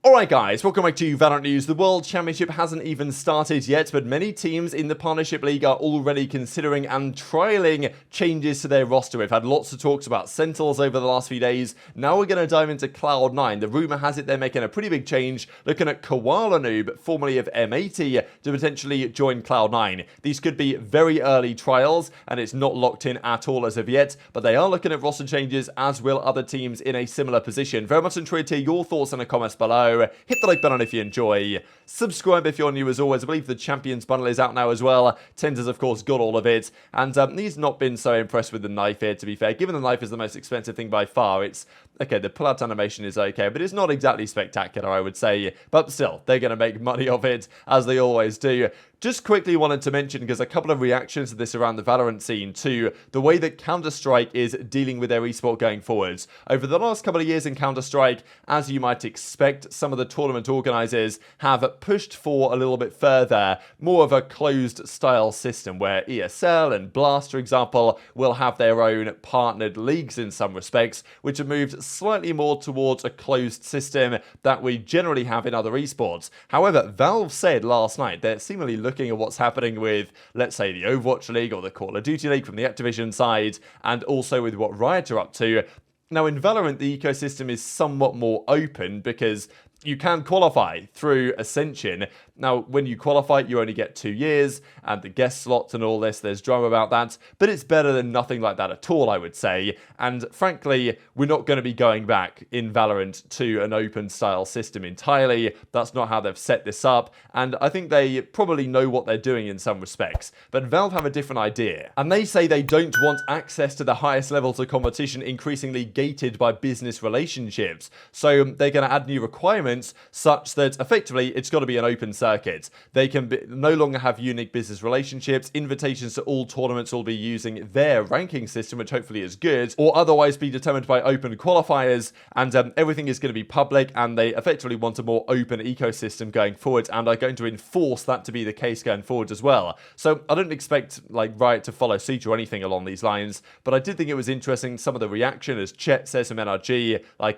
Alright guys, welcome back to VALORANT News. The World Championship hasn't even started yet, but many teams in the Partnership League are already considering and trialling changes to their roster. We've had lots of talks about Sentinels over the last few days. Now we're going to dive into Cloud9. The rumour has it they're making a pretty big change, looking at Koalanoob, formerly of M80, to potentially join Cloud9. These could be very early trials, and it's not locked in at all as of yet, but they are looking at roster changes, as will other teams in a similar position. Very much intrigued to hear your thoughts in the comments below. Hit the like button if you enjoy. Subscribe if you're new as always. I believe the Champions bundle is out now as well. Tender's of course got all of it. And he's not been so impressed with the knife here, to be fair. Given the knife is the most expensive thing by far, it's okay, the pull-out animation is okay, but it's not exactly spectacular, I would say. But still, they're going to make money off it, as they always do. Just quickly wanted to mention, because a couple of reactions to this around the Valorant scene, to the way that Counter-Strike is dealing with their esport going forwards. Over the last couple of years in Counter-Strike, as you might expect, some of the tournament organisers have pushed for a little bit further, more of a closed style system, where ESL and Blast, for example, will have their own partnered leagues in some respects, which have moved slightly more towards a closed system that we generally have in other esports. However, Valve said last night they're seemingly looking at what's happening with, let's say, the Overwatch League or the Call of Duty League from the Activision side, and also with what Riot are up to. Now, in Valorant, the ecosystem is somewhat more open because you can qualify through Ascension. Now, when you qualify, you only get 2 years, and the guest slots and all this, there's drama about that, but it's better than nothing like that at all, I would say. And frankly, we're not going to be going back in Valorant to an open style system entirely. That's not how they've set this up, and I think they probably know what they're doing in some respects. But Valve have a different idea, and they say they don't want access to the highest levels of competition increasingly gated by business relationships. So they're going to add new requirements such that effectively it's got to be an open circuit. They can no longer have unique business relationships. Invitations to all tournaments will be using their ranking system, which hopefully is good, or otherwise be determined by open qualifiers, and everything is going to be public, and they effectively want a more open ecosystem going forward, and are going to enforce that to be the case going forward as well. So I don't expect like Riot to follow suit or anything along these lines, but I did think it was interesting, some of the reaction, as Chet says from NRG, like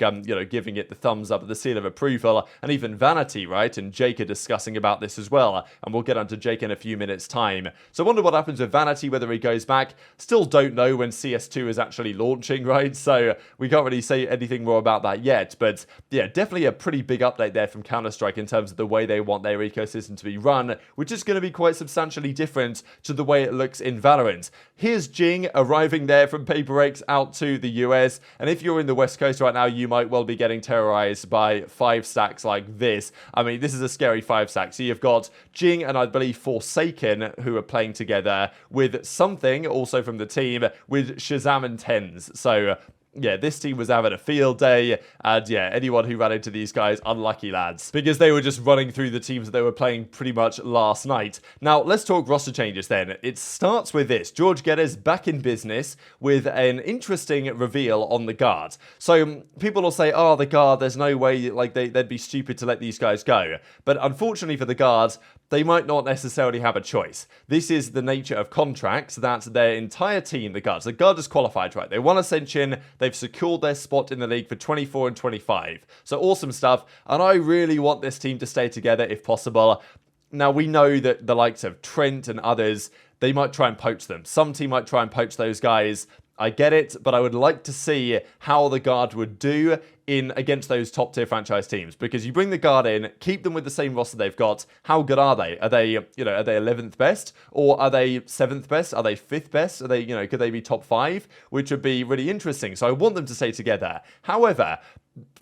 giving it the thumbs up, the seal of approval, and even Vanity, right, and Jake are discussing about this as well, and we'll get onto Jake in a few minutes time. So I wonder what happens with Vanity, whether he goes back. Still don't know when CS2 is actually launching, right, so we can't really say anything more about that yet, but yeah, definitely a pretty big update there from Counter-Strike in terms of the way they want their ecosystem to be run, which is going to be quite substantially different to the way it looks in Valorant. Here's Jing arriving there from Paper X out to the US, and if you're in the West Coast right now, you might well be getting terrorized by 5 stacks like this. I mean, this is a scary 5 stack. So you've got Jing and I believe Forsaken, who are playing together with something also from the team with Shazam and Tens. So yeah, this team was having a field day, and yeah, anyone who ran into these guys, unlucky lads, because they were just running through the teams that they were playing pretty much last night. Now, let's talk roster changes then. It starts with this. George Geddes back in business with an interesting reveal on the guard. So people will say, oh, the guard, there's no way, like, they'd be stupid to let these guys go. But unfortunately for the guard, they might not necessarily have a choice. This is the nature of contracts, that their entire team, the guard is qualified, right? They won Ascension, they've secured their spot in the league for 24 and 25. So awesome stuff, and I really want this team to stay together if possible. Now, we know that the likes of Trent and others, they might try and poach them. Some team might try and poach those guys. I get it, but I would like to see how the guard would do in against those top tier franchise teams, because you bring the guard in, keep them with the same roster they've got. How good are they? Are they, are they 11th best, or are they 7th best? Are they 5th best? Are they, could they be top 5? Which would be really interesting. So I want them to stay together. However,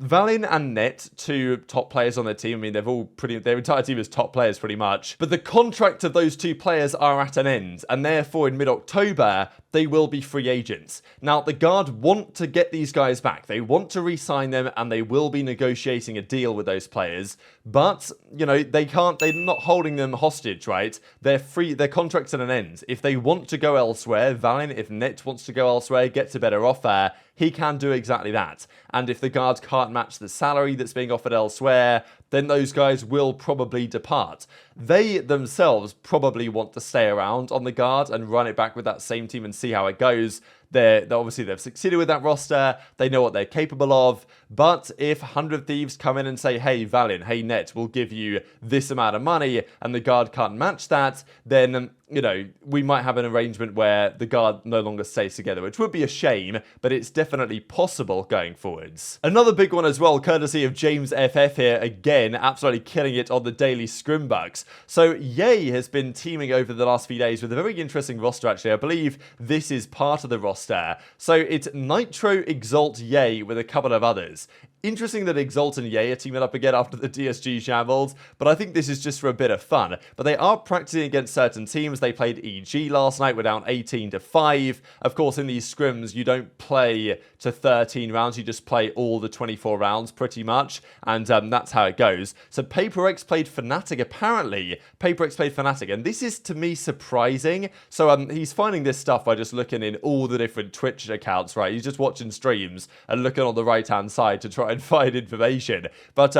Valin and Net, 2 top players on their team. I mean, their entire team is top players pretty much. But the contract of those 2 players are at an end, and therefore in mid-October, they will be free agents. Now, the guard want to get these guys back. They want to re-sign them, and they will be negotiating a deal with those players. But, they can't, they're not holding them hostage, right? They're free, their contract's at an end. If they want to go elsewhere, Valin, if Net wants to go elsewhere, gets a better offer, he can do exactly that. And if the guard can't match the salary that's being offered elsewhere, then those guys will probably depart. They themselves probably want to stay around on the guard and run it back with that same team and see how it goes. obviously they've succeeded with that roster. They know what they're capable of. But if 100 Thieves come in and say, hey, Valiant, hey, Net, we'll give you this amount of money, and the Guard can't match that, then, you know, we might have an arrangement where the Guard no longer stays together, which would be a shame, but it's definitely possible going forwards. Another big one as well, courtesy of James FF here, again, absolutely killing it on the daily Scrimbux. So Yay has been teaming over the last few days with a very interesting roster, actually. I believe this is part of the roster. So it's Nitro, Exalt, Yay with a couple of others. Interesting that Exalt and Yay are teaming up again after the DSG shambles, but I think this is just for a bit of fun. But they are practicing against certain teams. They played EG last night, we're down 18-5. Of course, in these scrims, you don't play to 13 rounds, you just play all the 24 rounds pretty much, and that's how it goes. So PaperX played Fnatic, apparently. PaperX played Fnatic, and this is, to me, surprising. So he's finding this stuff by just looking in all the different Twitch accounts, right? He's just watching streams and looking on the right-hand side to try and find information. But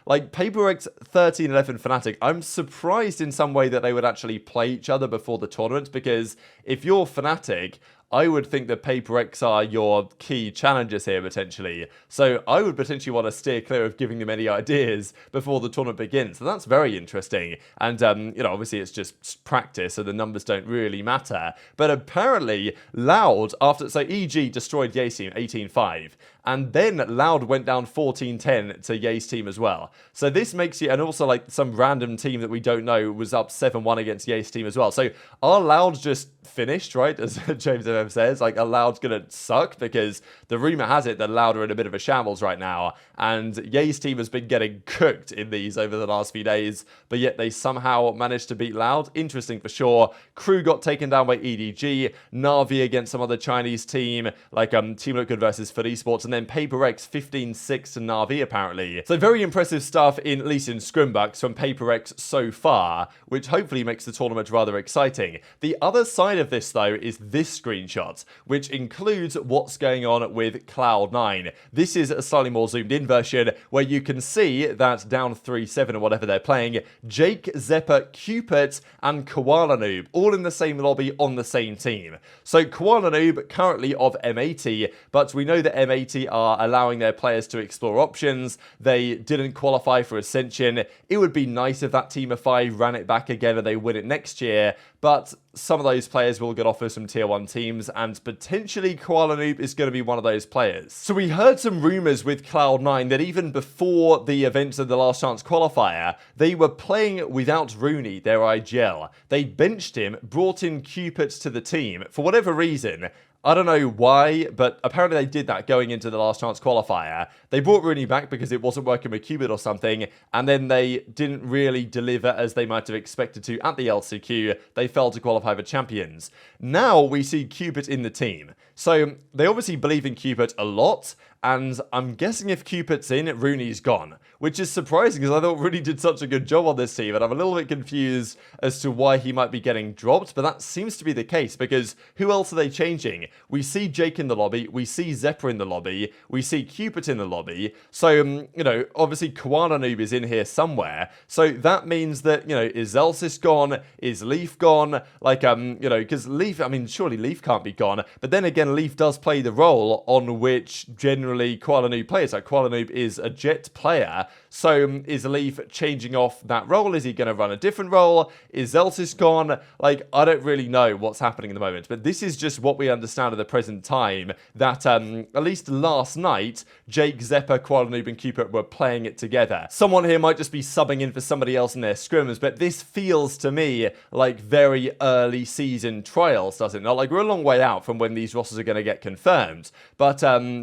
like PaperX 13-11 Fnatic, I'm surprised in some way that they would actually play each other before the tournament, because if you're Fnatic, I would think that PaperX are your key challengers here, potentially. So I would potentially want to steer clear of giving them any ideas before the tournament begins. So that's very interesting. And, you know, obviously it's just practice, so the numbers don't really matter. But apparently, Loud, so EG destroyed Ye's team 18-5. And then Loud went down 14-10 to Ye's team as well. So this makes you, and also like some random team that we don't know was up 7-1 against Ye's team as well. So are Loud just finished, right? As James FM says, like, are Loud's gonna suck? Because the rumor has it that Loud are in a bit of a shambles right now. And Ye's team has been getting cooked in these over the last few days, but yet they somehow managed to beat Loud. Interesting for sure. Crew got taken down by EDG. Na'Vi against some other Chinese team, like Team Look Good versus Foot Esports, and then PaperX 15-6 to Na'Vi, apparently. So very impressive stuff, at least in Scrimbux, from PaperX so far, which hopefully makes the tournament rather exciting. The other side of this, though, is this screenshot, which includes what's going on with Cloud9. This is a slightly more zoomed in version, where you can see that down 3-7 or whatever they're playing, Jake, Zepper, Cupid, and Koalanoob, all in the same lobby on the same team. So Koalanoob currently of M80, but we know that M80 are allowing their players to explore options. They didn't qualify for Ascension. It would be nice if that team of 5 ran it back again and they win it next year, but some of those players will get offered some tier 1 teams, and potentially Koalanoob is going to be one of those players. So we heard some rumors with Cloud9 that even before the events of the Last Chance qualifier, they were playing without Rooney, their IGL. They benched him, brought in Cupid to the team. For whatever reason, I don't know why, but apparently they did that going into the Last Chance qualifier. They brought Rooney back because it wasn't working with Cupid or something, and then they didn't really deliver as they might have expected to at the LCQ. They failed to qualify for champions. Now we see Cupid in the team. So they obviously believe in Cupid a lot, and I'm guessing if Cupid's in, Rooney's gone, which is surprising because I thought Rooney did such a good job on this team, and I'm a little bit confused as to why he might be getting dropped, but that seems to be the case, because who else are they changing? We see Jake in the lobby, we see Zepper in the lobby, we see Cupid in the lobby, so, you know, obviously Koalanoob is in here somewhere, so that means that, you know, is Elsis gone? Is Leaf gone? Like, you know, because Leaf, I mean, surely Leaf can't be gone, but then again, Leaf does play the role on which generally Koalanoob plays. Like, Koalanoob is a Jet player, so is Leaf changing off that role? Is he going to run a different role? Is Elsis gone? Like, I don't really know what's happening at the moment, but this is just what we understand at the present time, that at least last night, Jake, Zepper, Koalanoob, and Cupid were playing it together. Someone here might just be subbing in for somebody else in their scrims, but this feels to me like very early season trials, does it not? Like, we're a long way out from when these rosters are going to get confirmed, but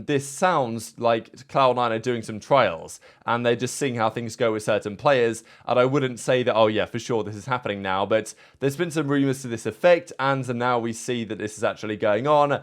this sounds like Cloud9 are doing some trials, and they're just seeing how things go with certain players, and I wouldn't say that, oh yeah, for sure this is happening now, but there's been some rumors to this effect, and now we see that this is actually going on.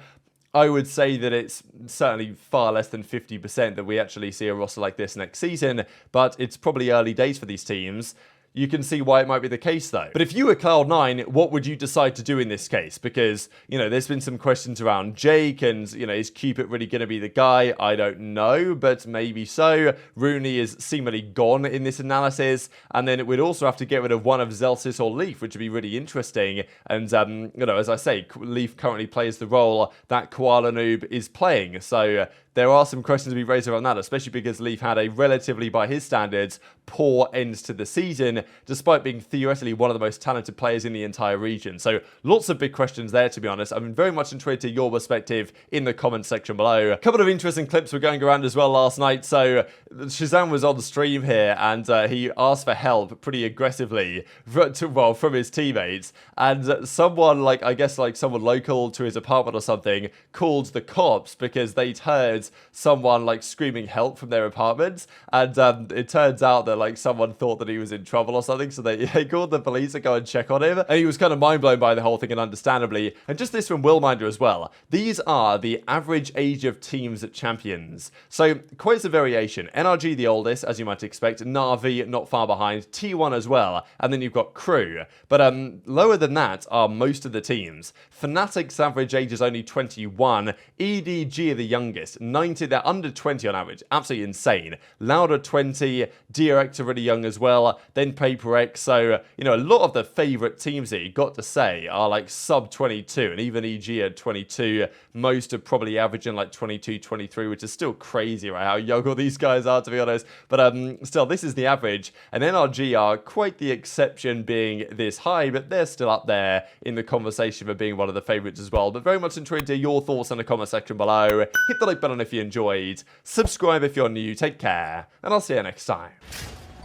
I would say that it's certainly far less than 50% that we actually see a roster like this next season, but it's probably early days for these teams. You can see why it might be the case though. But if you were Cloud9, what would you decide to do in this case? Because, you know, there's been some questions around Jake and, you know, is Cupid really going to be the guy? I don't know, but maybe so. Rooney is seemingly gone in this analysis. And then it would also have to get rid of one of Zelsis or Leaf, which would be really interesting. And, you know, as I say, Leaf currently plays the role that Koalanoob is playing. So there are some questions to be raised around that, especially because Leaf had a relatively, by his standards, poor end to the season, despite being theoretically one of the most talented players in the entire region. So lots of big questions there, to be honest. I'm very much interested to your perspective in the comments section below. A couple of interesting clips were going around as well last night. So Shazam was on stream here, and he asked for help pretty aggressively from his teammates. And someone, like, I guess like someone local to his apartment or something, called the cops because they'd heard someone like screaming help from their apartment, and it turns out that like someone thought that he was in trouble or something, so they called the police to go and check on him, and he was kind of mind blown by the whole thing, and understandably. And just this from Willminder as well, these are the average age of teams at Champions, so quite some variation. NRG the oldest, as you might expect, Na'Vi not far behind, T1 as well, and then you've got Crew, but lower than that are most of the teams. Fnatic's average age is only 21, EDG are the youngest, 90, they're under 20 on average, absolutely insane. Louder 20, DRX are really young as well, then PaperX, so, you know, a lot of the favourite teams that you got to say are like sub 22, and even EG at 22, most are probably averaging like 22, 23, which is still crazy, right, how young all these guys are, to be honest, but still, this is the average, and NRG are quite the exception being this high, but they're still up there in the conversation for being one of the favourites as well. But very much intrigued to hear your thoughts in the comment section below. Hit the like button if you enjoyed, subscribe if you're new, take care, and I'll see you next time.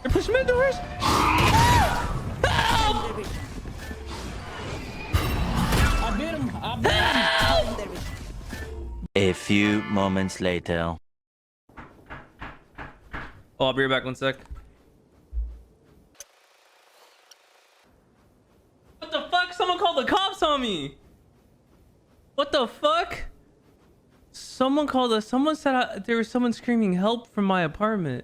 Push mid doors. I bit him. I bit him. A few moments later. Oh, I'll be right back 1 sec. What the fuck? Someone called the cops on me. What the fuck? Someone called us. Someone said there was someone screaming help from my apartment.